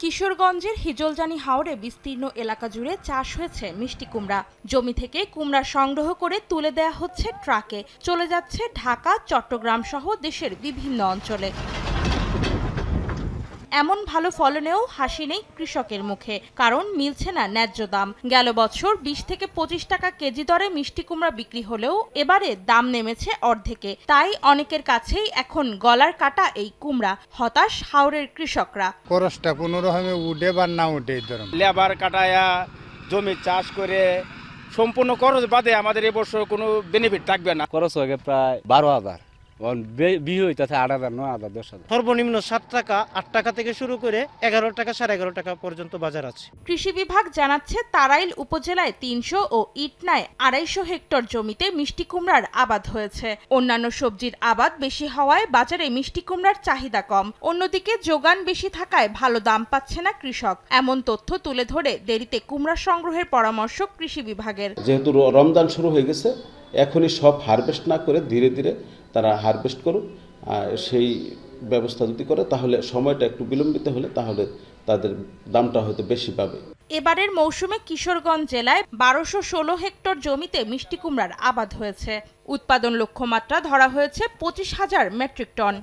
কিশোরগঞ্জের হিজলজানি হাওরে বিস্তীর্ণ এলাকা জুড়ে চাষ হয়েছে মিষ্টি কুমড়া। জমি থেকে কুমড়া সংগ্রহ করে তুলে দেয়া হচ্ছে ট্রাকে, চলে যাচ্ছে ঢাকা, চট্টগ্রাম সহ দেশের বিভিন্ন অঞ্চলে। এমন ভালো ফলনেও হাসি নেই কৃষকের মুখে, কারণ মিলছে না ন্যায্য দাম। গেল বছর 20 থেকে 25 টাকা কেজি দরে মিষ্টি কুমড়া বিক্রি হলেও এবারে দাম নেমেছে অর্ধেকে। তাই অনেকের কাছেই এখন গলার কাটা এই কুমড়া। হতাশ হাওরের কৃষকরা। খরচটা কোনো রকমে উঠে বা না উঠে, লেবার কাটায়া জমি চাষ করে সম্পূর্ণ খরচ বাদে আমাদের এবছর কোনো বেনিফিট থাকবে না। খরচ হয়ে প্রায় 12,000, বিহু হইতেছে 8,000, 9,000, 10,000। সর্বনিম্ন 7 টাকা, 8 টাকা থেকে শুরু করে 11 টাকা, 11.5 টাকা পর্যন্ত বাজার আছে। কৃষি বিভাগ জানাচ্ছে, তারাইল উপজেলায় 300 ও ইটনায় 250 হেক্টর জমিতে মিষ্টি কুমড়ার আবাদ হয়েছে। অন্যান্য সবজির আবাদ বেশি হওয়ায় বাজারে মিষ্টি কুমড়ার চাহিদা কম। অন্যদিকে যোগান বেশি থাকায় ভালো দাম পাচ্ছে না কৃষক। এমন তথ্য তুলে ধরে দেরিতে কুমড়া সংগ্রহের পরামর্শ কৃষি বিভাগের। যেহেতু রমজান শুরু হয়ে গেছে, এখনই সব হারভেস্ট না করে ধীরে ধীরে তারা হারভেস্ট করুক। সেই ব্যবস্থা যদি করে তাহলে সময়টা একটু বিলম্বিত হলে তাহলে তাদের দামটা হয়তো বেশি পাবে। এবারের মৌসুমে কিশোরগঞ্জ জেলায় 1216 হেক্টর জমিতে মিষ্টি কুমড়ার আবাদ হয়েছে। উৎপাদন লক্ষ্যমাত্রা ধরা হয়েছে 25,000 মেট্রিক টন।